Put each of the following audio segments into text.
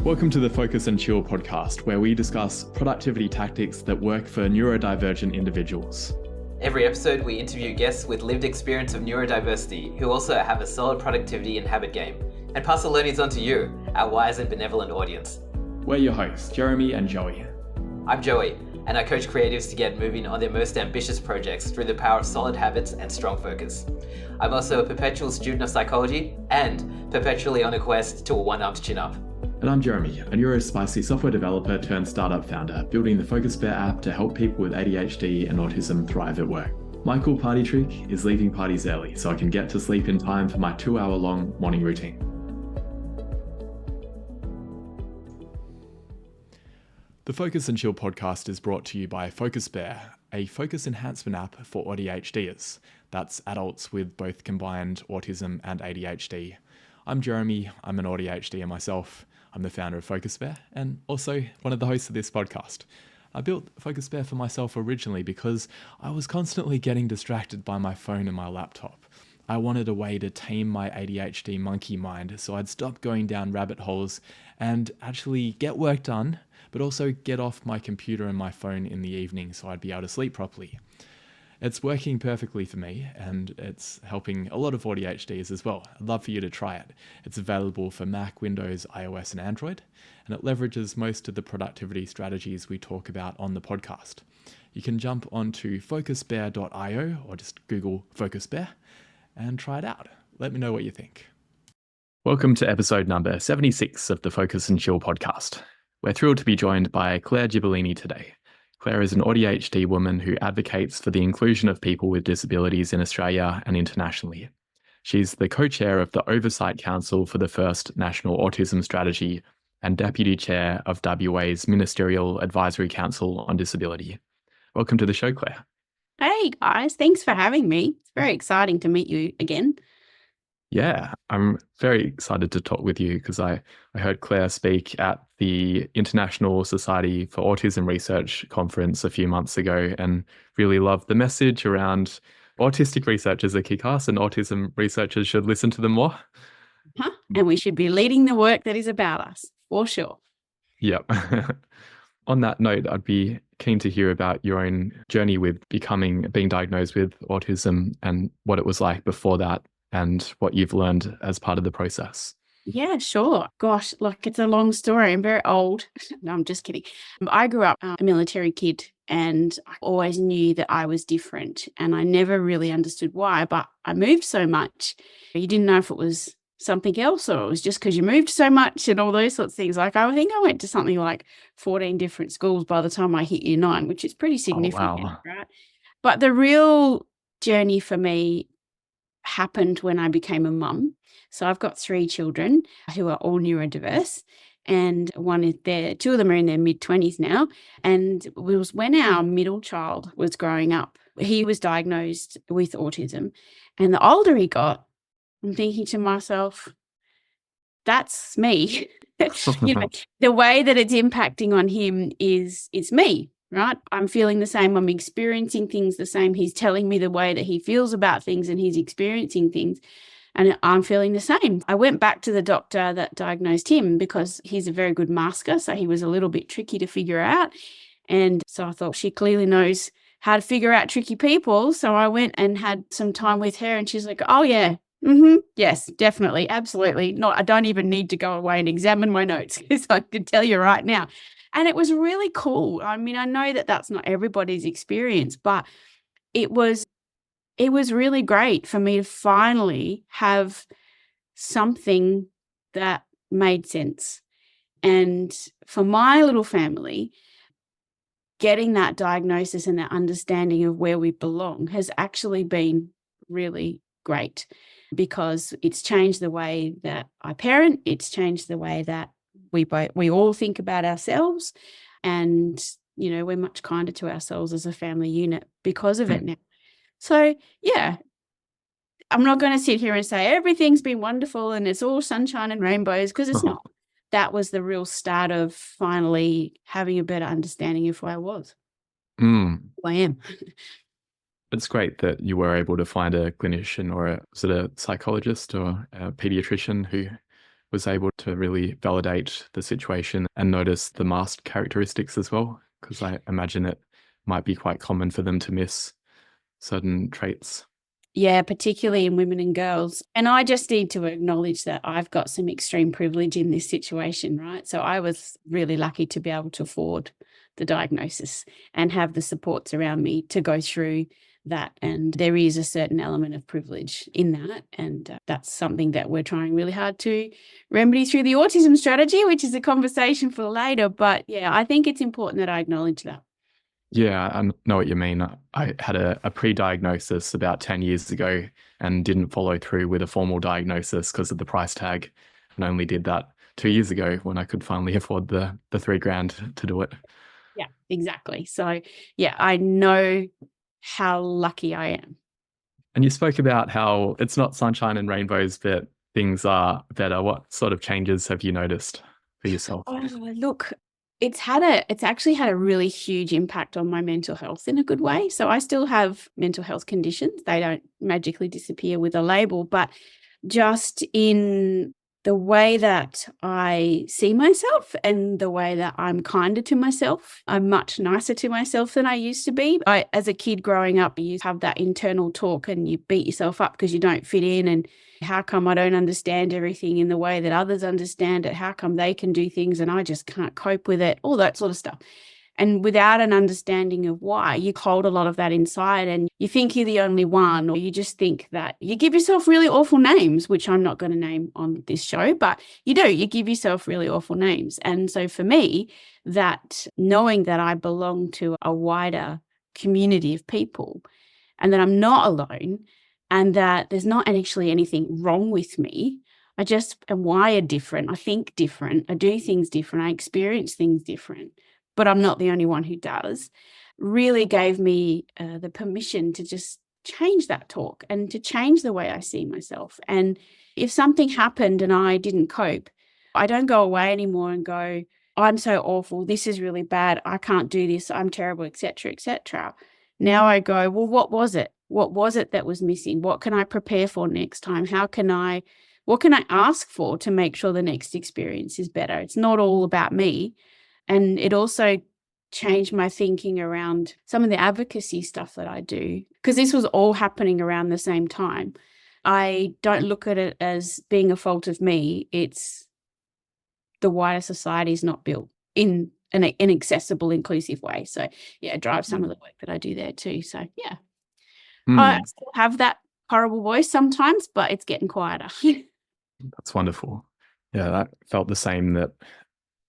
Welcome to the Focus and Chill podcast, where we discuss productivity tactics that work for neurodivergent individuals. Every episode, we interview guests with lived experience of neurodiversity who also have a solid productivity and habit game, and pass the learnings on to you, our wise and benevolent audience. We're your hosts, Jeremy and Joey. I'm Joey, and I coach creatives to get moving on their most ambitious projects through the power of solid habits and strong focus. I'm also a perpetual student of psychology and perpetually on a quest to a one-armed chin-up. And I'm Jeremy, a neurospicy software developer turned startup founder, building the Focus Bear app to help people with ADHD and autism thrive at work. My cool party trick is leaving parties early so I can get to sleep in time for my 2-hour-long morning routine. The Focus and Chill podcast is brought to you by Focus Bear, a focus enhancement app for ADHDers. That's adults with both combined autism and ADHD. I'm Jeremy, I'm an ADHDer myself. I'm the founder of Focus Bear and also one of the hosts of this podcast. I built Focus Bear for myself originally because I was constantly getting distracted by my phone and my laptop. I wanted a way to tame my ADHD monkey mind so I'd stop going down rabbit holes and actually get work done, but also get off my computer and my phone in the evening so I'd be able to sleep properly. It's working perfectly for me and it's helping a lot of ADHDs as well. I'd love for you to try it. It's available for Mac, Windows, iOS and Android, and it leverages most of the productivity strategies we talk about on the podcast. You can jump onto focusbear.io or just Google Focus Bear and try it out. Let me know what you think. Welcome to episode number 76 of the Focus and Chill podcast. We're thrilled to be joined by Clare Gibellini today. Clare is an ADHD woman who advocates for the inclusion of people with disabilities in Australia and internationally. She's the co-chair of the Oversight Council for the first National Autism Strategy and deputy chair of WA's Ministerial Advisory Council on Disability. Welcome to the show, Clare. Hey guys, thanks for having me. It's very exciting to meet you again. Yeah, I'm very excited to talk with you because I heard Clare speak at the International Society for Autism Research conference a few months ago and really loved the message around autistic researchers are kick-ass and autism researchers should listen to them more. And we should be leading the work that is about us, for sure. Yep. On that note, I'd be keen to hear about your own journey with being diagnosed with autism and what it was like before that and what you've learned as part of the process. Yeah, sure. Gosh, look, it's a long story. I'm very old. No, I'm just kidding. I grew up a military kid and I always knew that I was different and I never really understood why, but I moved so much. You didn't know if it was something else or it was just because you moved so much and all those sorts of things. Like I think I went to something like 14 different schools by the time I hit year 9, which is pretty significant, right? But the real journey for me happened when I became a mum. So I've got 3 children who are all neurodiverse and two of them are in their mid-20s now. And it was when our middle child was growing up, he was diagnosed with autism. And the older he got, I'm thinking to myself, that's me. The way that it's impacting on him it's me. Right? I'm feeling the same. I'm experiencing things the same. He's telling me the way that he feels about things and he's experiencing things. And I'm feeling the same. I went back to the doctor that diagnosed him because he's a very good masker. So he was a little bit tricky to figure out. And so I thought she clearly knows how to figure out tricky people. So I went and had some time with her and she's like, oh yeah, yes, definitely. Absolutely. I don't even need to go away and examine my notes because I can tell you right now. And it was really cool. I mean, I know that that's not everybody's experience, but it was really great for me to finally have something that made sense. And for my little family, getting that diagnosis and that understanding of where we belong has actually been really great because it's changed the way that I parent. It's changed the way that we all think about ourselves and, we're much kinder to ourselves as a family unit because of it now. So, yeah, I'm not going to sit here and say everything's been wonderful and it's all sunshine and rainbows because it's not. That was the real start of finally having a better understanding of who I was. Who I am. It's great that you were able to find a clinician or a psychologist or a pediatrician who was able to really validate the situation and notice the masked characteristics as well, because I imagine it might be quite common for them to miss certain traits. Yeah, particularly in women and girls. And I just need to acknowledge that I've got some extreme privilege in this situation, right? So I was really lucky to be able to afford the diagnosis and have the supports around me to go through that. And there is a certain element of privilege in that. And that's something that we're trying really hard to remedy through the autism strategy, which is a conversation for later. But yeah, I think it's important that I acknowledge that. Yeah, I know what you mean. I had a pre-diagnosis about 10 years ago and didn't follow through with a formal diagnosis because of the price tag, and only did that 2 years ago when I could finally afford the $3,000 to do it. Yeah, exactly. So yeah, I know how lucky I am. And you spoke about how it's not sunshine and rainbows, but things are better. What sort of changes have you noticed for yourself? Oh, look, it's actually had a really huge impact on my mental health in a good way. So I still have mental health conditions. They don't magically disappear with a label, but just in the way that I see myself and the way that I'm kinder to myself. I'm much nicer to myself than I used to be. As a kid growing up, you have that internal talk and you beat yourself up because you don't fit in, and how come I don't understand everything in the way that others understand it? How come they can do things and I just can't cope with it? All that sort of stuff. And without an understanding of why, you hold a lot of that inside and you think you're the only one, or you just think that you give yourself really awful names, which I'm not going to name on this show, but you give yourself really awful names. And so for me, that knowing that I belong to a wider community of people and that I'm not alone and that there's not actually anything wrong with me, I just am wired different. I think different. I do things different. I experience things different. But I'm not the only one who does, really gave me the permission to just change that talk and to change the way I see myself. And if something happened and I didn't cope, I don't go away anymore and go, I'm so awful, this is really bad, I can't do this, I'm terrible, etc., etc. Now I go, well, what was it? What was it that was missing? What can I prepare for next time? What can I ask for to make sure the next experience is better? It's not all about me. And it also changed my thinking around some of the advocacy stuff that I do, because this was all happening around the same time. I don't look at it as being a fault of me. It's the wider society is not built in an accessible, inclusive way. So yeah, it drives some of the work that I do there too. So yeah, I still have that horrible voice sometimes, but it's getting quieter. That's wonderful. Yeah, that felt the same, that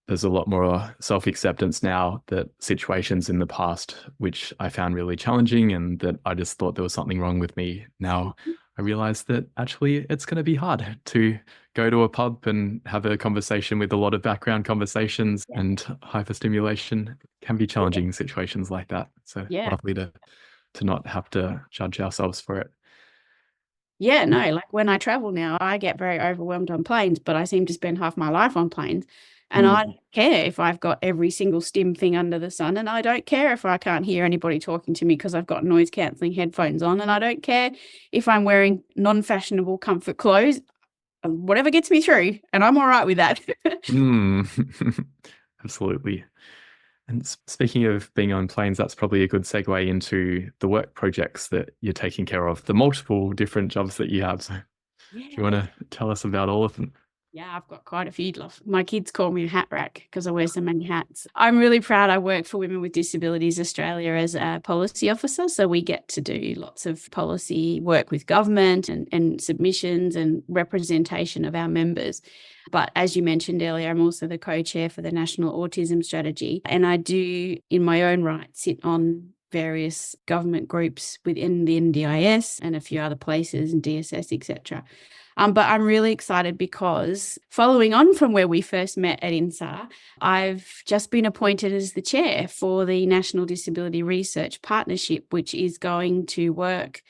there's a lot more self-acceptance now, that situations in the past, which I found really challenging and that I just thought there was something wrong with me. Now I realize that actually it's going to be hard to go to a pub and have a conversation with a lot of background conversations, and hyperstimulation can be challenging in situations like that. So lovely to not have to judge ourselves for it. Yeah, no, like when I travel now, I get very overwhelmed on planes, but I seem to spend half my life on planes. And I don't care if I've got every single stim thing under the sun, and I don't care if I can't hear anybody talking to me because I've got noise cancelling headphones on, and I don't care if I'm wearing non-fashionable comfort clothes. Whatever gets me through, and I'm all right with that. Absolutely. And speaking of being on planes, that's probably a good segue into the work projects that you're taking care of, the multiple different jobs that you have. So do you want to tell us about all of them? Yeah, I've got quite a few. My kids call me a hat rack because I wear so many hats. I'm really proud I work for Women with Disabilities Australia as a policy officer. So we get to do lots of policy work with government and submissions and representation of our members. But as you mentioned earlier, I'm also the co-chair for the National Autism Strategy. And I do, in my own right, sit on various government groups within the NDIS and a few other places and DSS, etc. But I'm really excited because following on from where we first met at INSAR, I've just been appointed as the chair for the National Disability Research Partnership, which is going to work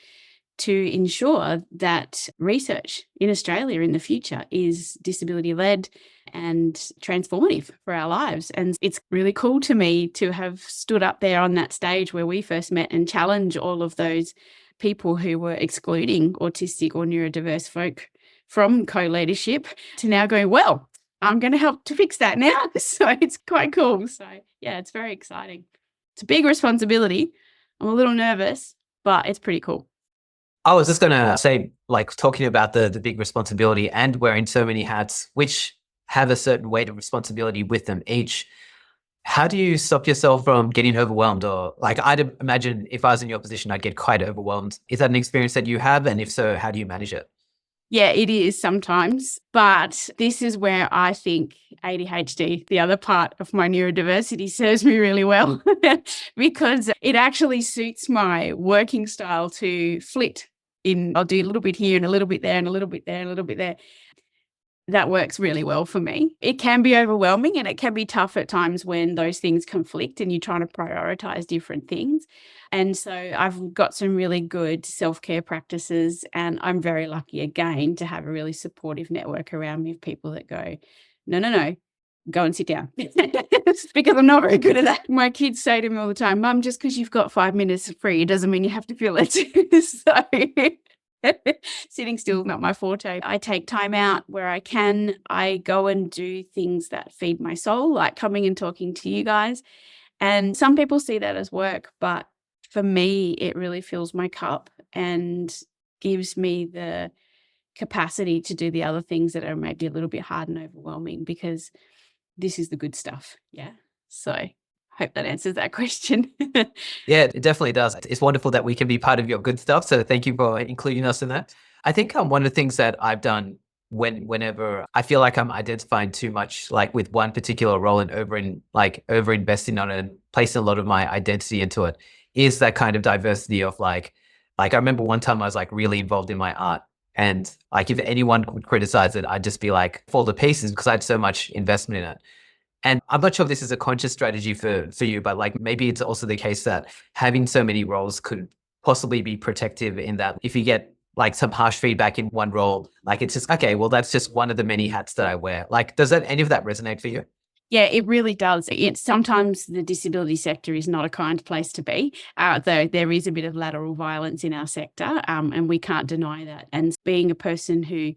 to ensure that research in Australia in the future is disability-led and transformative for our lives. And it's really cool to me to have stood up there on that stage where we first met and challenge all of those people who were excluding autistic or neurodiverse folk from co-leadership to now going, well, I'm going to help to fix that now. So it's quite cool. So yeah, it's very exciting. It's a big responsibility. I'm a little nervous, but it's pretty cool. I was just going to say, like, talking about the big responsibility and wearing so many hats, which have a certain weight of responsibility with them each. How do you stop yourself from getting overwhelmed? Or like, I'd imagine if I was in your position, I'd get quite overwhelmed. Is that an experience that you have? And if so, how do you manage it? Yeah, it is sometimes, but this is where I think ADHD, the other part of my neurodiversity, serves me really well because it actually suits my working style to flit in. I'll do a little bit here and a little bit there and a little bit there and a little bit there. That works really well for me. It can be overwhelming and it can be tough at times when those things conflict and you're trying to prioritize different things. And so I've got some really good self-care practices, and I'm very lucky again to have a really supportive network around me of people that go, no, go and sit down. Because I'm not very good at that. My kids say to me all the time, Mum, just because you've got 5 minutes free, it doesn't mean you have to feel it. So sitting still is not my forte. I take time out where I can. I go and do things that feed my soul, like coming and talking to you guys. And some people see that as work, but for me, it really fills my cup and gives me the capacity to do the other things that are maybe a little bit hard and overwhelming, because this is the good stuff. Yeah. So hope that answers that question. Yeah, it definitely does. It's wonderful that we can be part of your good stuff. So thank you for including us in that. I think one of the things that I've done whenever I feel like I'm identifying too much, like with one particular role and over investing on it and placing a lot of my identity into it, is that kind of diversity of like I remember one time I was like really involved in my art, and like if anyone would criticize it, I'd just be like fall to pieces because I had so much investment in it. And I'm not sure if this is a conscious strategy for you, but like maybe it's also the case that having so many roles could possibly be protective in that if you get like some harsh feedback in one role, like it's just, okay, well, that's just one of the many hats that I wear. Like, does any of that resonate for you? Yeah, it really does. It's sometimes the disability sector is not a kind place to be, though there is a bit of lateral violence in our sector, and we can't deny that. And being a person who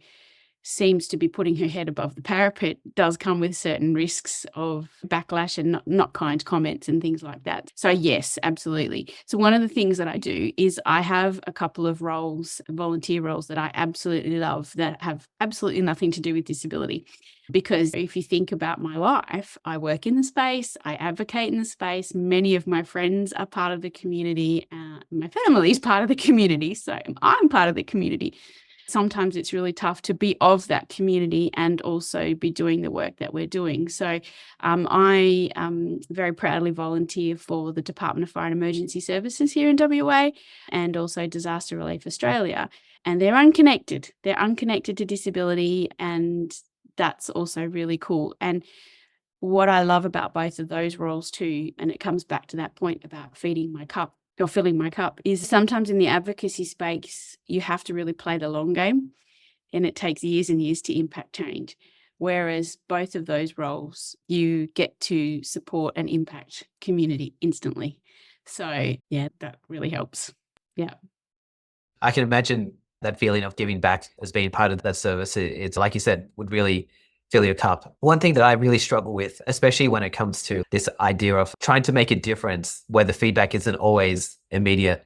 seems to be putting her head above the parapet does come with certain risks of backlash and not kind comments and things like that. So yes, absolutely. So one of the things that I do is I have a couple of roles, volunteer roles that I absolutely love that have absolutely nothing to do with disability. Because if you think about my life, I work in the space, I advocate in the space, many of my friends are part of the community, my family is part of the community, so I'm part of the community. Sometimes it's really tough to be of that community and also be doing the work that we're doing. So I very proudly volunteer for the Department of Fire and Emergency Services here in WA and also Disaster Relief Australia. And they're unconnected. They're unconnected to disability, and that's also really cool. And what I love about both of those roles too, and it comes back to that point about feeding my cup, or filling my cup, is sometimes in the advocacy space, you have to really play the long game, and it takes years and years to impact change. Whereas both of those roles, you get to support and impact community instantly. So yeah, that really helps. Yeah. I can imagine that feeling of giving back as being part of that service. It's like you said, would really fill your cup. One thing that I really struggle with, especially when it comes to this idea of trying to make a difference where the feedback isn't always immediate,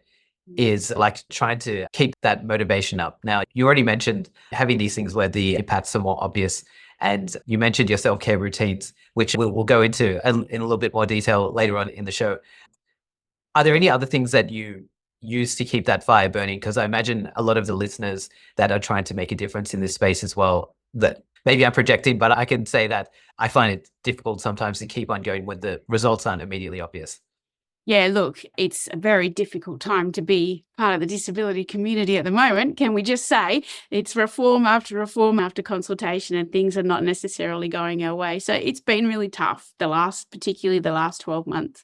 is like trying to keep that motivation up. Now, you already mentioned having these things where the impacts are more obvious. And you mentioned your self-care routines, which we'll go into in a little bit more detail later on in the show. Are there any other things that you use to keep that fire burning? Because I imagine a lot of the listeners that are trying to make a difference in this space as well, that maybe I'm projecting, but I can say that I find it difficult sometimes to keep on going when the results aren't immediately obvious. Yeah, look, it's a very difficult time to be part of the disability community at the moment. Can we just say it's reform after consultation, and things are not necessarily going our way. So it's been really tough, particularly the last 12 months.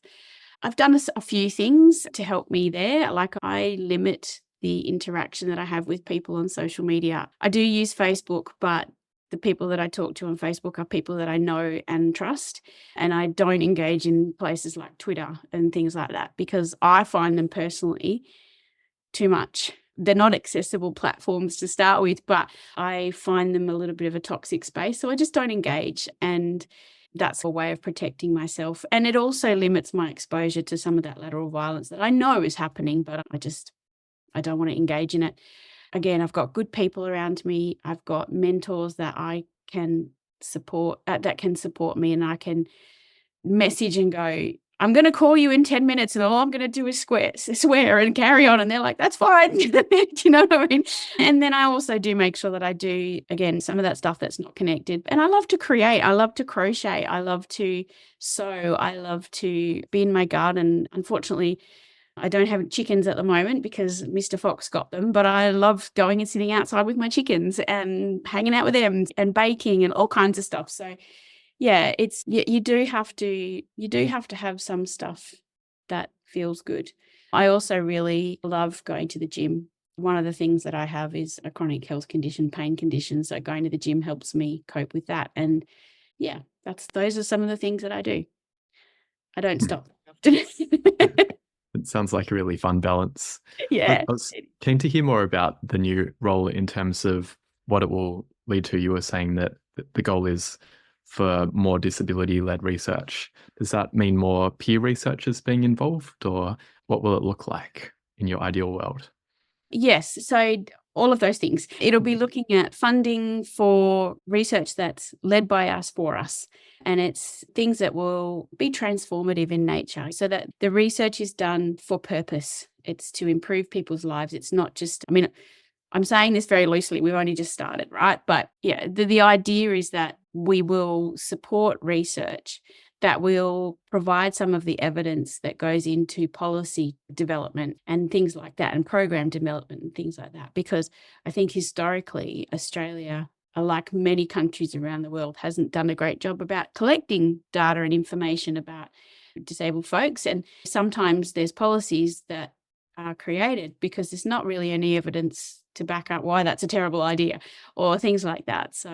I've done a few things to help me there. Like I limit the interaction that I have with people on social media. I do use Facebook, but the people that I talk to on Facebook are people that I know and trust. And I don't engage in places like Twitter and things like that because I find them personally too much they're not accessible platforms to start with, but I find them a little bit of a toxic space. So I just don't engage. And that's a way of protecting myself. And it also limits my exposure to some of that lateral violence that I know is happening, but I don't want to engage in it. Again, I've got good people around me. I've got mentors that I can support, that can support me, and I can message and go, I'm going to call you in 10 minutes and all I'm going to do is swear and carry on. And they're like, that's fine. Do you know what I mean? And then I also do make sure that I do, again, some of that stuff that's not connected. And I love to create. I love to crochet. I love to sew. I love to be in my garden. Unfortunately, I don't have chickens at the moment because Mr. Fox got them, but I love going and sitting outside with my chickens and hanging out with them and baking and all kinds of stuff. So yeah, you do have to have some stuff that feels good. I also really love going to the gym. One of the things that I have is a chronic health condition, pain condition. So going to the gym helps me cope with that. And yeah, those are some of the things that I do. I don't stop. It sounds like a really fun balance. Yeah. I was keen to hear more about the new role in terms of what it will lead to. You were saying that the goal is for more disability-led research. Does that mean more peer researchers being involved, or what will it look like in your ideal world? Yes. So all of those things. It'll be looking at funding for research that's led by us for us. And it's things that will be transformative in nature so that the research is done for purpose. It's to improve people's lives. It's not just, I mean, I'm saying this very loosely. We've only just started, right? But yeah, the idea is that we will support research that will provide some of the evidence that goes into policy development and things like that, and program development and things like that. Because I think historically, Australia, like many countries around the world, hasn't done a great job about collecting data and information about disabled folks. And sometimes there's policies that are created because there's not really any evidence to back up why that's a terrible idea or things like that. So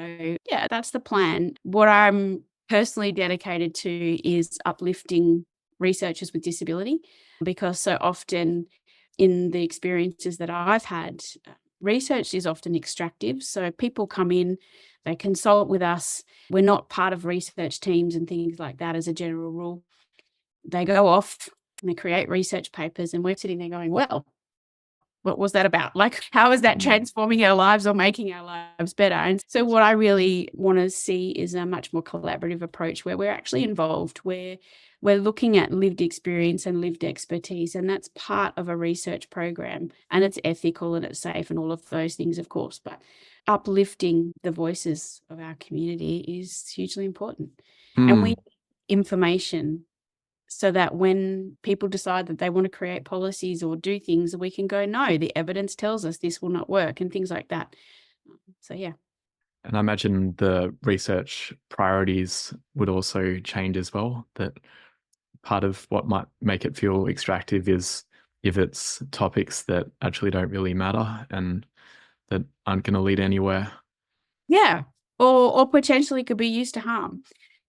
yeah, that's the plan. What I'm personally dedicated to is uplifting researchers with disability, because so often in the experiences that I've had, research is often extractive. So people come in, they consult with us. We're not part of research teams and things like that as a general rule. They go off and they create research papers, and we're sitting there going, well, what was that about? Like, how is that transforming our lives or making our lives better? And so what I really want to see is a much more collaborative approach where we're actually involved, where we're looking at lived experience and lived expertise. And that's part of a research program, and it's ethical and it's safe and all of those things, of course. But uplifting the voices of our community is hugely important. And we need information so that when people decide that they want to create policies or do things, we can go, no, the evidence tells us this will not work, and things like that. So, yeah. And I imagine the research priorities would also change as well, that part of what might make it feel extractive is if it's topics that actually don't really matter and that aren't going to lead anywhere. Yeah. Or potentially could be used to harm.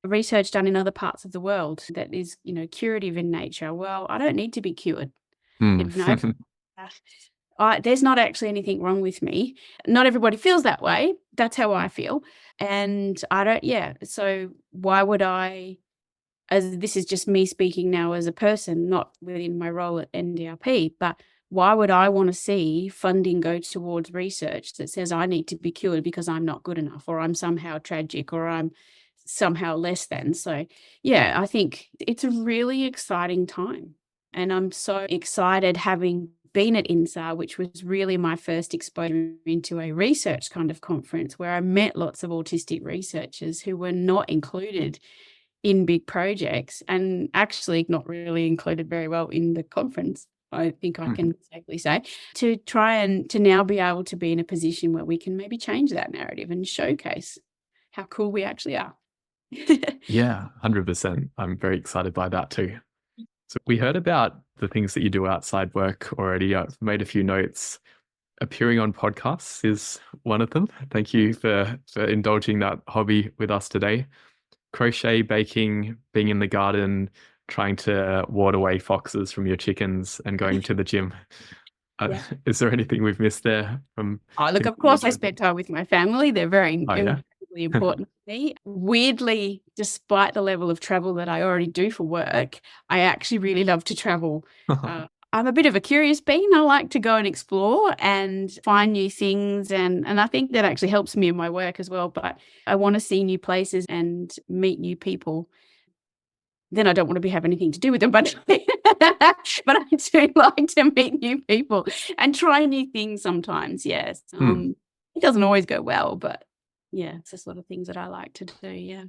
Research done in other parts of the world that is, curative in nature. Well, I don't need to be cured. There's not actually anything wrong with me. Not everybody feels that way. That's how I feel. And so why would I, as this is just me speaking now as a person, not within my role at NDRP, but why would I want to see funding go towards research that says I need to be cured because I'm not good enough, or I'm somehow tragic, or I'm somehow less than? So yeah, I think it's a really exciting time, and I'm so excited having been at INSAR, which was really my first exposure into a research kind of conference where I met lots of autistic researchers who were not included in big projects and actually not really included very well in the conference, I think I can safely say, to try and to now be able to be in a position where we can maybe change that narrative and showcase how cool we actually are. Yeah, 100%. I'm very excited by that too. So we heard about the things that you do outside work already. I've made a few notes. Appearing on podcasts is one of them. Thank you for indulging that hobby with us today. Crochet, baking, being in the garden, trying to ward away foxes from your chickens, and going to the gym. Yeah. Is there anything we've missed there from? Oh, look, of course, I spend time with my family. They're very Oh, yeah. incredibly important to me. Weirdly, despite the level of travel that I already do for work, I actually really love to travel. I'm a bit of a curious being. I like to go and explore and find new things. And I think that actually helps me in my work as well. But I want to see new places and meet new people. Then I don't want to have anything to do with them, but but I do like to meet new people and try new things sometimes. Yes, it doesn't always go well, but yeah, it's the sort of things that I like to do. Yeah,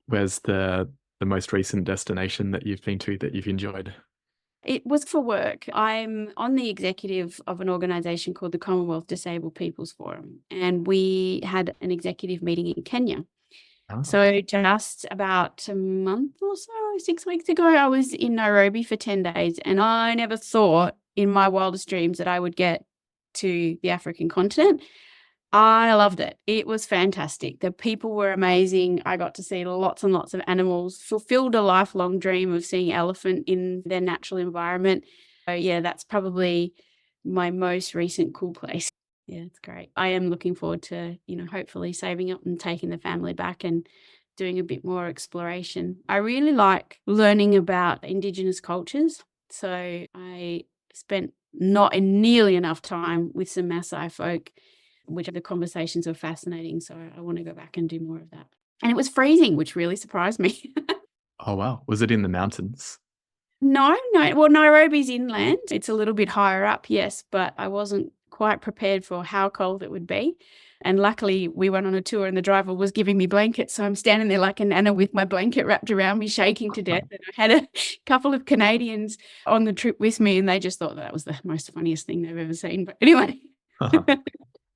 Where's the most recent destination that you've been to that you've enjoyed? it was for work. I'm on the executive of an organisation called the Commonwealth Disabled People's Forum, and we had an executive meeting in Kenya. Oh. So just about a month or so, 6 weeks ago, I was in Nairobi for 10 days, and I never thought in my wildest dreams that I would get to the African continent. I loved it. It was fantastic. The people were amazing. I got to see lots and lots of animals, fulfilled a lifelong dream of seeing elephant in their natural environment. So yeah, that's probably my most recent cool place. Yeah, it's great. I am looking forward to, hopefully saving up and taking the family back and doing a bit more exploration. I really like learning about Indigenous cultures. So I spent not nearly enough time with some Maasai folk, which the conversations were fascinating. So I want to go back and do more of that. And it was freezing, which really surprised me. Oh, wow. Was it in the mountains? No. Well, Nairobi's inland. It's a little bit higher up, yes, but I wasn't quite prepared for how cold it would be. And luckily, we went on a tour and the driver was giving me blankets. So I'm standing there like an Anna with my blanket wrapped around me, shaking to death. And I had a couple of Canadians on the trip with me, and they just thought that was the most funniest thing they've ever seen. But anyway.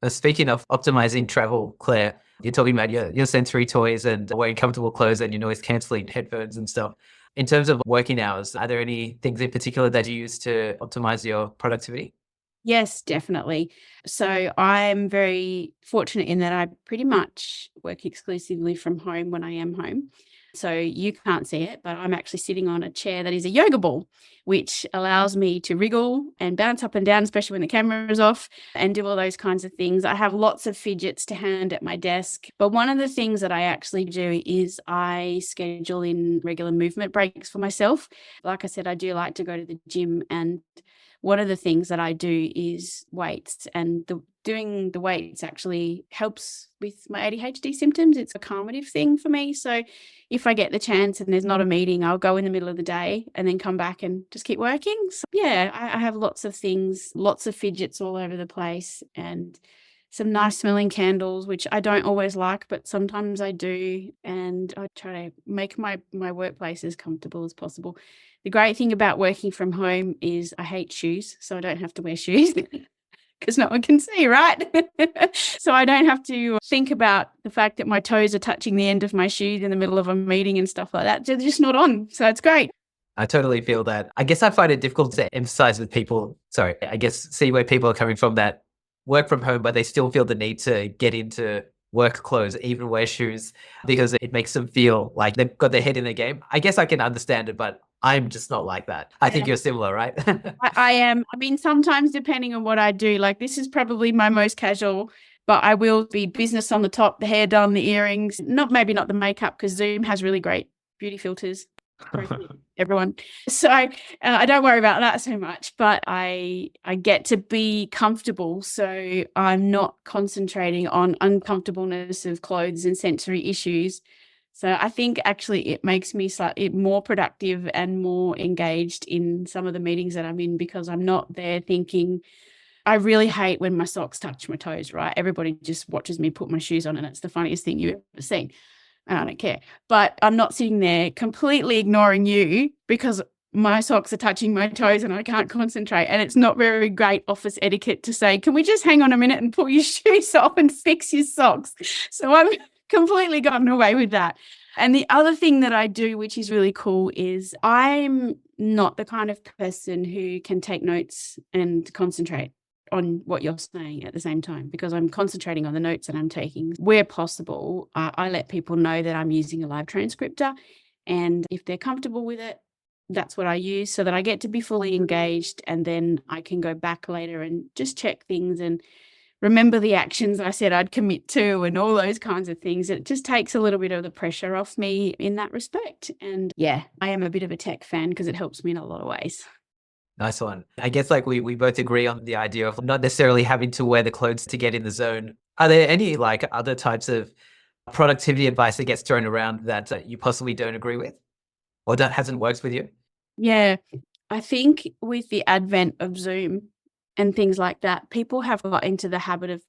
Speaking of optimizing travel, Claire, you're talking about your sensory toys and wearing comfortable clothes and your noise cancelling headphones and stuff. In terms of working hours, are there any things in particular that you use to optimize your productivity? Yes, definitely. So I'm very fortunate in that I pretty much work exclusively from home when I am home. So you can't see it, but I'm actually sitting on a chair that is a yoga ball, which allows me to wriggle and bounce up and down, especially when the camera is off, and do all those kinds of things. I have lots of fidgets to hand at my desk. But one of the things that I actually do is I schedule in regular movement breaks for myself. Like I said, I do like to go to the gym, and one of the things that I do is weights, and doing the weights actually helps with my ADHD symptoms. It's a calmative thing for me. So if I get the chance and there's not a meeting, I'll go in the middle of the day and then come back and just keep working. So yeah, I have lots of things, lots of fidgets all over the place, and some nice smelling candles, which I don't always like, but sometimes I do. And I try to make my workplace as comfortable as possible. The great thing about working from home is I hate shoes, so I don't have to wear shoes because no one can see, right? So I don't have to think about the fact that my toes are touching the end of my shoes in the middle of a meeting and stuff like that. They're just not on. So it's great. I totally feel that. I guess I find it difficult to emphasize with people. Sorry, I guess see where people are coming from that work from home, but they still feel the need to get into work clothes, even wear shoes, because it makes them feel like they've got their head in the game. I guess I can understand it, but I'm just not like that. I think you're similar, right? I am. I mean, sometimes depending on what I do, like this is probably my most casual, but I will be business on the top, the hair done, the earrings, maybe not the makeup, because Zoom has really great beauty filters. Everyone. So I don't worry about that so much, but I get to be comfortable. So I'm not concentrating on uncomfortableness of clothes and sensory issues. So I think actually it makes me slightly more productive and more engaged in some of the meetings that I'm in, because I'm not there thinking. I really hate when my socks touch my toes, right? Everybody just watches me put my shoes on and it's the funniest thing you've ever seen. And I don't care. But I'm not sitting there completely ignoring you because my socks are touching my toes and I can't concentrate. And it's not very great office etiquette to say, can we just hang on a minute and pull your shoes off and fix your socks? So I'm completely gotten away with that. And the other thing that I do, which is really cool, is I'm not the kind of person who can take notes and concentrate on what you're saying at the same time, because I'm concentrating on the notes that I'm taking. Where possible, I let people know that I'm using a live transcriptor, and if they're comfortable with it, that's what I use so that I get to be fully engaged, and then I can go back later and just check things and remember the actions I said I'd commit to and all those kinds of things. It just takes a little bit of the pressure off me in that respect. And yeah, I am a bit of a tech fan because it helps me in a lot of ways. Nice one. I guess like we both agree on the idea of not necessarily having to wear the clothes to get in the zone. Are there any like other types of productivity advice that gets thrown around that you possibly don't agree with or that hasn't worked with you? Yeah, I think with the advent of Zoom and things like that, people have got into the habit of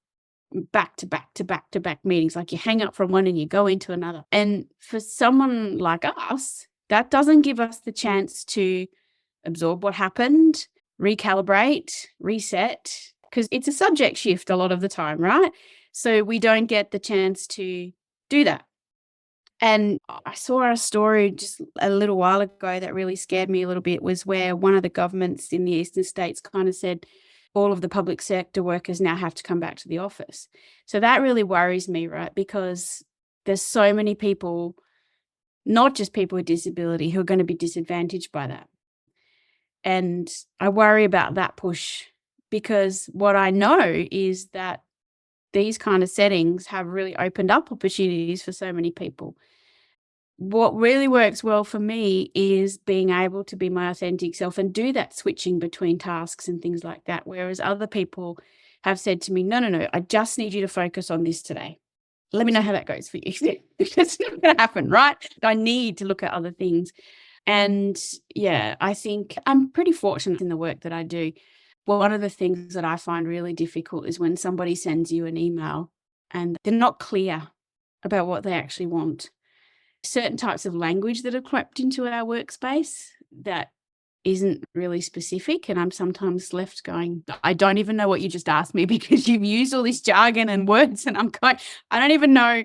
back to back to back to back meetings. Like you hang up from one and you go into another. And for someone like us, that doesn't give us the chance to absorb what happened, recalibrate, reset, because it's a subject shift a lot of the time, right? So we don't get the chance to do that. And I saw a story just a little while ago that really scared me a little bit, was where one of the governments in the eastern states kind of said all of the public sector workers now have to come back to the office. So that really worries me, right? Because there's so many people, not just people with disability, who are going to be disadvantaged by that. And I worry about that push, because what I know is that these kind of settings have really opened up opportunities for so many people. What really works well for me is being able to be my authentic self and do that switching between tasks and things like that. Whereas other people have said to me, no, I just need you to focus on this today. Let me know how that goes for you. It's not going to happen, right? I need to look at other things. And yeah, I think I'm pretty fortunate in the work that I do. Well, one of the things that I find really difficult is when somebody sends you an email and they're not clear about what they actually want. Certain types of language that have crept into our workspace that isn't really specific. And I'm sometimes left going, I don't even know what you just asked me, because you've used all this jargon and words, and I'm going, I don't even know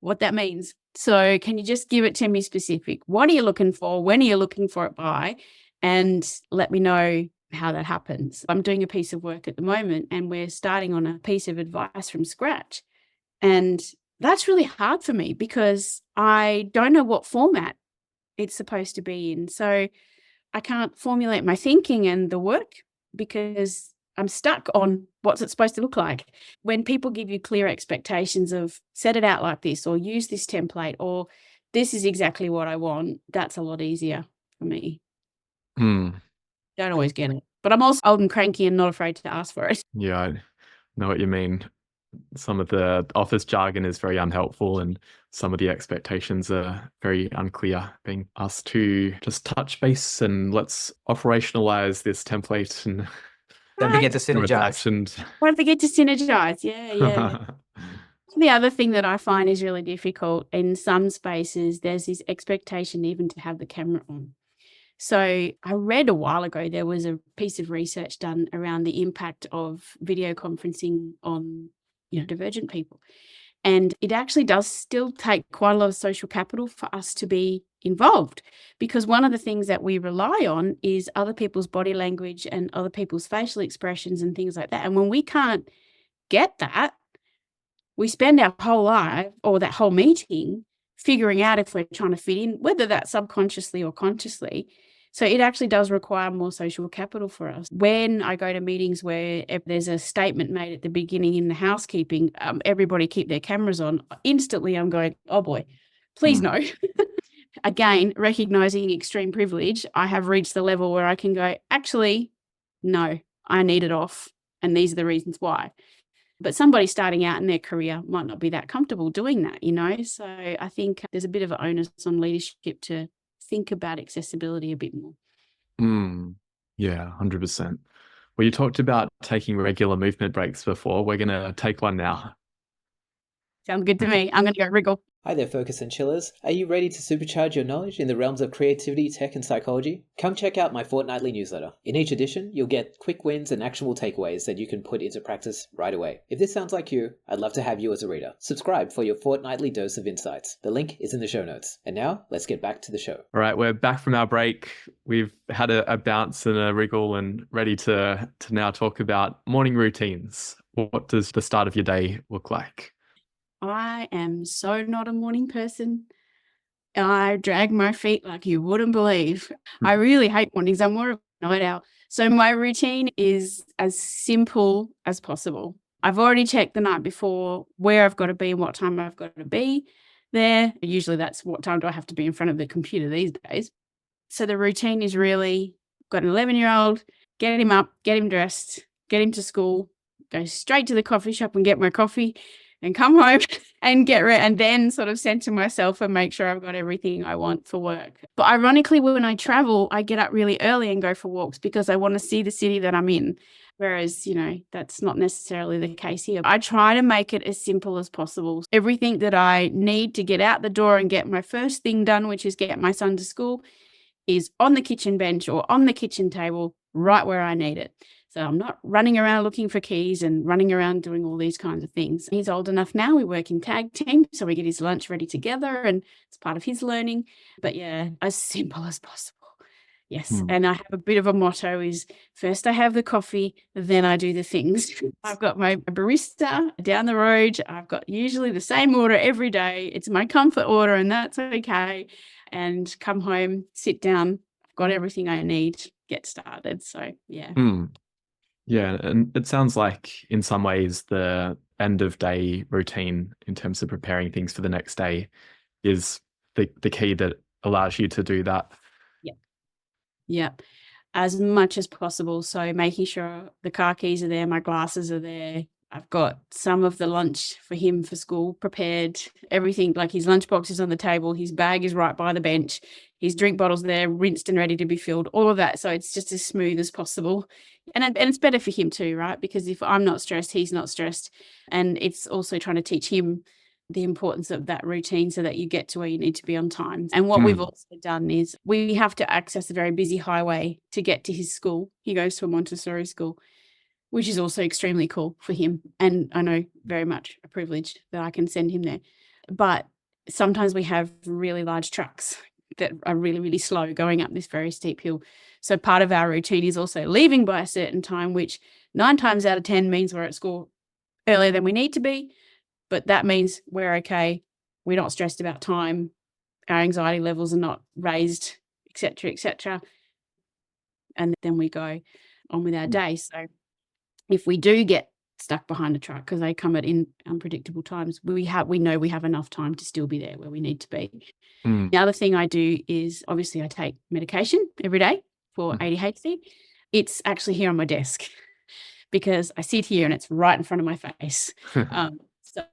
what that means. So can you just give it to me specific? What are you looking for? When are you looking for it by? And let me know how that happens. I'm doing a piece of work at the moment, and we're starting on a piece of advice from scratch. And that's really hard for me because I don't know what format it's supposed to be in. So I can't formulate my thinking and the work because I'm stuck on what's it supposed to look like. When people give you clear expectations of set it out like this, or use this template, or this is exactly what I want, that's a lot easier for me. Hmm. Don't always get it. But I'm also old and cranky and not afraid to ask for it. Yeah, I know what you mean. Some of the office jargon is very unhelpful, and some of the expectations are very unclear. Being asked to just touch base and let's operationalize this template and Don't forget to it's synergize. actioned. Don't forget to synergize. Yeah. The other thing that I find is really difficult in some spaces, there's this expectation even to have the camera on. So I read a while ago, there was a piece of research done around the impact of video conferencing on divergent people. And it actually does still take quite a lot of social capital for us to be involved, because one of the things that we rely on is other people's body language and other people's facial expressions and things like that. And when we can't get that, we spend our whole life or that whole meeting figuring out if we're trying to fit in, whether that's subconsciously or consciously. So it actually does require more social capital for us. When I go to meetings where if there's a statement made at the beginning in the housekeeping, everybody keep their cameras on, instantly I'm going, oh boy, please no. Again, recognizing extreme privilege, I have reached the level where I can go, actually, no, I need it off. And these are the reasons why. But somebody starting out in their career might not be that comfortable doing that, So I think there's a bit of an onus on leadership to think about accessibility a bit more. Yeah, 100%. Well, you talked about taking regular movement breaks before. We're going to take one now. Sounds good to me. I'm going to go wriggle. Hi there, Focus and Chillers. Are you ready to supercharge your knowledge in the realms of creativity, tech, and psychology? Come check out my fortnightly newsletter. In each edition, you'll get quick wins and actionable takeaways that you can put into practice right away. If this sounds like you, I'd love to have you as a reader. Subscribe for your fortnightly dose of insights. The link is in the show notes. And now, let's get back to the show. All right, we're back from our break. We've had a bounce and a wriggle and ready to now talk about morning routines. What does the start of your day look like? I am so not a morning person. I drag my feet like you wouldn't believe. I really hate mornings. I'm more of a night owl. So my routine is as simple as possible. I've already checked the night before where I've got to be and what time I've got to be there. Usually that's what time do I have to be in front of the computer these days. So the routine is really, got an 11-year-old, get him up, get him dressed, get him to school, go straight to the coffee shop and get my coffee and come home and get ready, and then sort of center myself and make sure I've got everything I want for work. But ironically, when I travel, I get up really early and go for walks because I want to see the city that I'm in. Whereas, that's not necessarily the case here. I try to make it as simple as possible. Everything that I need to get out the door and get my first thing done, which is get my son to school, is on the kitchen bench or on the kitchen table, right where I need it. So I'm not running around looking for keys and running around doing all these kinds of things. He's old enough now. We work in tag team, so we get his lunch ready together and it's part of his learning. But yeah, as simple as possible. Yes. And I have a bit of a motto is first I have the coffee, then I do the things. I've got my barista down the road. I've got usually the same order every day. It's my comfort order and that's okay. And come home, sit down, I've got everything I need, get started. So yeah. Yeah, and it sounds like in some ways the end of day routine in terms of preparing things for the next day is the key that allows you to do that. Yeah, as much as possible. So making sure the car keys are there, my glasses are there. I've got some of the lunch for him for school prepared, everything, like his lunchbox is on the table, his bag is right by the bench, his drink bottle's there, rinsed and ready to be filled, all of that. So it's just as smooth as possible. And it's better for him too, right? Because if I'm not stressed, he's not stressed. And it's also trying to teach him the importance of that routine so that you get to where you need to be on time. And what we've also done is we have to access a very busy highway to get to his school. He goes to a Montessori school, which is also extremely cool for him. And I know very much a privilege that I can send him there. But sometimes we have really large trucks that are really, really slow going up this very steep hill. So part of our routine is also leaving by a certain time, which 9 times out of 10 means we're at school earlier than we need to be. But that means we're okay. We're not stressed about time. Our anxiety levels are not raised, et cetera, et cetera. And then we go on with our day. So if we do get stuck behind a truck because they come at unpredictable times, we know we have enough time to still be there where we need to be. The other thing I do is obviously I take medication every day for ADHD. It's actually here on my desk because I sit here and it's right in front of my face. So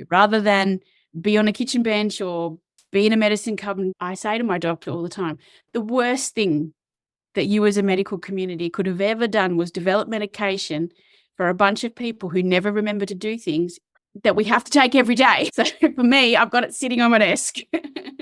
rather than be on a kitchen bench or be in a medicine cabinet, I say to my doctor all the time, the worst thing that you as a medical community could have ever done was develop medication for a bunch of people who never remember to do things that we have to take every day. So for me, I've got it sitting on my desk.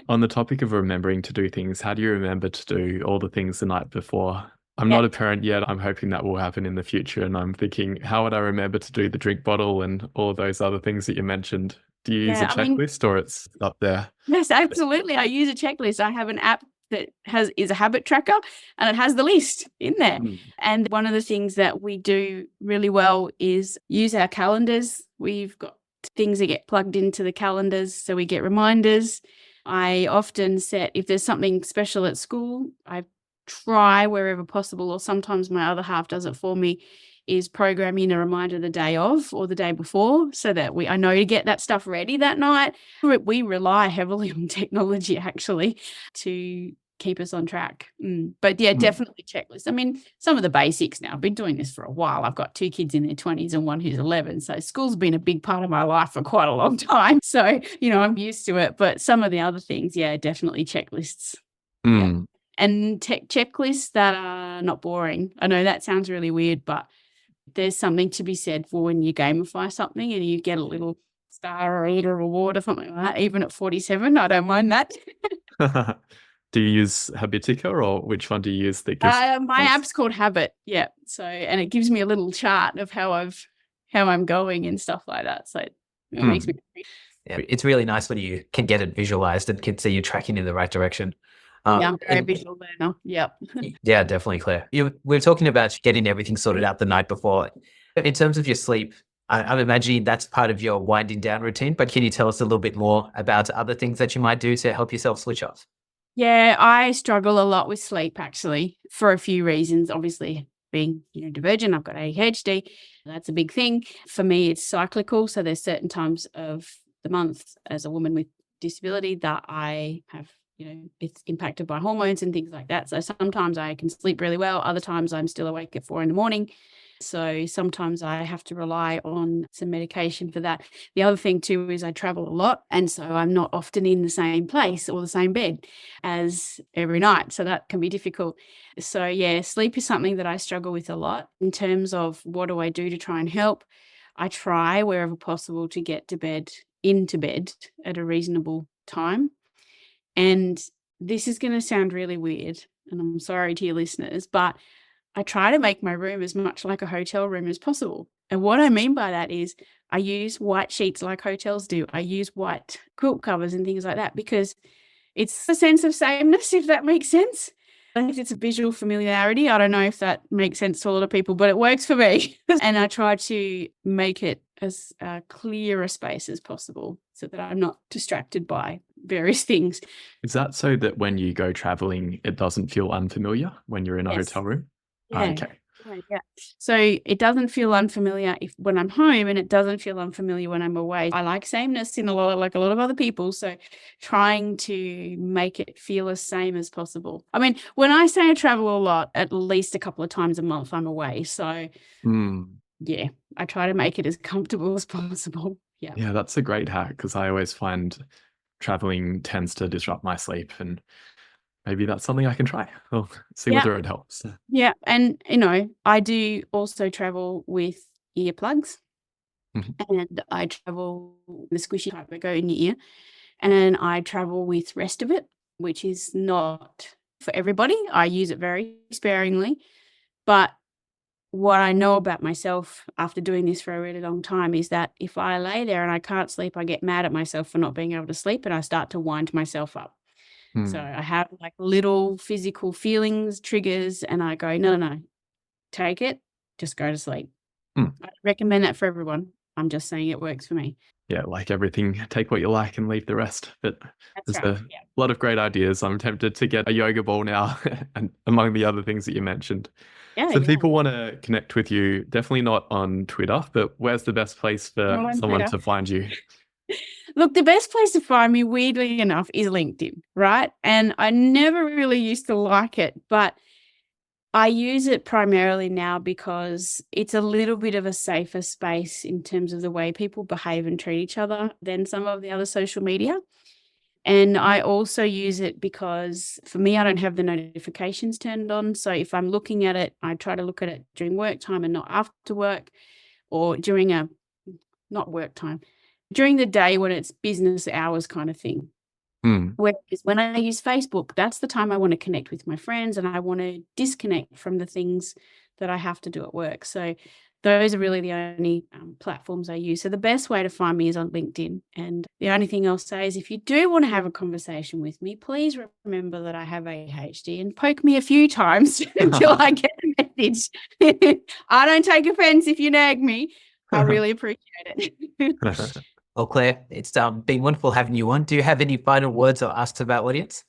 On the topic of remembering to do things, how do you remember to do all the things the night before? I'm not a parent yet. I'm hoping that will happen in the future. And I'm thinking, how would I remember to do the drink bottle and all of those other things that you mentioned? Do you use a checklist or it's up there? Yes, absolutely. I use a checklist. I have an app that is a habit tracker and it has the list in there. And one of the things that we do really well is use our calendars. We've got things that get plugged into the calendars so we get reminders. I often set, if there's something special at school, I try wherever possible, or sometimes my other half does it for me, is programming a reminder the day of or the day before so that I know to get that stuff ready that night. We rely heavily on technology actually to keep us on track. But yeah, definitely checklist. I mean, some of the basics now. I've been doing this for a while. I've got 2 kids in their 20s and one who's 11. So school's been a big part of my life for quite a long time. So, I'm used to it. But some of the other things, yeah, definitely checklists. Yeah. And checklists that are not boring. I know that sounds really weird, but there's something to be said for when you gamify something and you get a little star or a little reward or something like that. Even at 47, I don't mind that. Do you use Habitica or which one do you use that gives my app's called Habit, yeah. So and it gives me a little chart of how I'm going and stuff like that. So it makes me it's really nice when you can get it visualized and can see you tracking in the right direction. I'm very visual learner. Yep. Yeah, definitely, Claire. We're talking about getting everything sorted out the night before. In terms of your sleep, I'm imagining that's part of your winding down routine, but can you tell us a little bit more about other things that you might do to help yourself switch off? Yeah, I struggle a lot with sleep actually for a few reasons. Obviously, being neurodivergent, I've got ADHD. That's a big thing. For me, it's cyclical. So there's certain times of the month as a woman with disability that I have, it's impacted by hormones and things like that. So sometimes I can sleep really well. Other times I'm still awake at 4 a.m. So sometimes I have to rely on some medication for that. The other thing too is I travel a lot. And so I'm not often in the same place or the same bed as every night. So that can be difficult. So yeah, sleep is something that I struggle with a lot in terms of what do I do to try and help. I try wherever possible to get into bed at a reasonable time. And this is going to sound really weird, and I'm sorry to your listeners, but I try to make my room as much like a hotel room as possible. And what I mean by that is I use white sheets like hotels do. I use white quilt covers and things like that because it's a sense of sameness, if that makes sense. I think it's a visual familiarity. I don't know if that makes sense to a lot of people, but it works for me. And I try to make it as clear a space as possible so that I'm not distracted by various things. Is that so that when you go traveling, it doesn't feel unfamiliar when you're in a Yes. hotel room? Yeah. Okay. Yeah. So it doesn't feel unfamiliar when I'm home, and it doesn't feel unfamiliar when I'm away. I like sameness in like a lot of other people. So trying to make it feel as same as possible. I mean, when I say I travel a lot, at least a couple of times a month I'm away. So yeah, I try to make it as comfortable as possible. Yeah. Yeah, that's a great hack because I always find traveling tends to disrupt my sleep, and maybe that's something I can try. I'll see Yeah. whether it helps. Yeah. And, I do also travel with earplugs. Mhm. And I travel the squishy type that go in your ear, and I travel with rest of it, which is not for everybody. I use it very sparingly, but what I know about myself after doing this for a really long time is that if I lay there and I can't sleep, I get mad at myself for not being able to sleep, and I start to wind myself up. So Hmm. I have like little physical feelings, triggers, and I go, no, no, no, take it, just go to sleep. Hmm. I recommend that for everyone. I'm just saying it works for me. Yeah, like everything, take what you like and leave the rest. But That's there's right. a Yeah. lot of great ideas. I'm tempted to get a yoga ball now, and among the other things that you mentioned. Yeah. So if Yeah. people want to connect with you, definitely not on Twitter, but where's the best place for Not on someone Twitter. to find you? Look, the best place to find me, weirdly enough, is LinkedIn, right? And I never really used to like it, but I use it primarily now because it's a little bit of a safer space in terms of the way people behave and treat each other than some of the other social media. And I also use it because for me, I don't have the notifications turned on. So if I'm looking at it, I try to look at it during work time and not after work, or during not work time, during the day when it's business hours kind of thing. Hmm. Whereas when I use Facebook, that's the time I want to connect with my friends and I want to disconnect from the things that I have to do at work. So those are really the only platforms I use. So the best way to find me is on LinkedIn. And the only thing I'll say is if you do want to have a conversation with me, please remember that I have ADHD and poke me a few times until I get a message. I don't take offense if you nag me. I really appreciate it. Well, Claire, it's been wonderful having you on. Do you have any final words or asks about audience?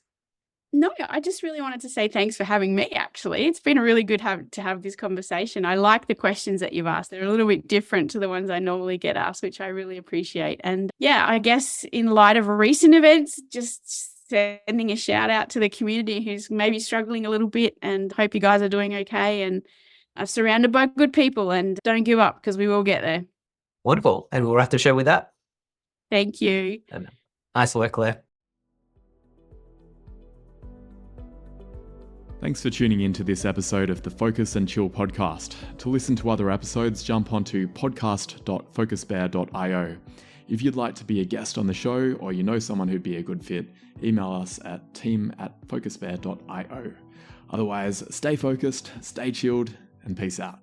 No, I just really wanted to say thanks for having me, actually. It's been really good to have this conversation. I like the questions that you've asked. They're a little bit different to the ones I normally get asked, which I really appreciate. And yeah, I guess in light of recent events, just sending a shout out to the community who's maybe struggling a little bit, and hope you guys are doing okay and are surrounded by good people, and don't give up because we will get there. Wonderful. And we'll wrap the show with that. Thank you. And nice work, Claire. Thanks for tuning in to this episode of the Focus and Chill podcast. To listen to other episodes, jump onto podcast.focusbear.io. If you'd like to be a guest on the show, or you know someone who'd be a good fit, email us at team@focusbear.io. Otherwise, stay focused, stay chilled, and peace out.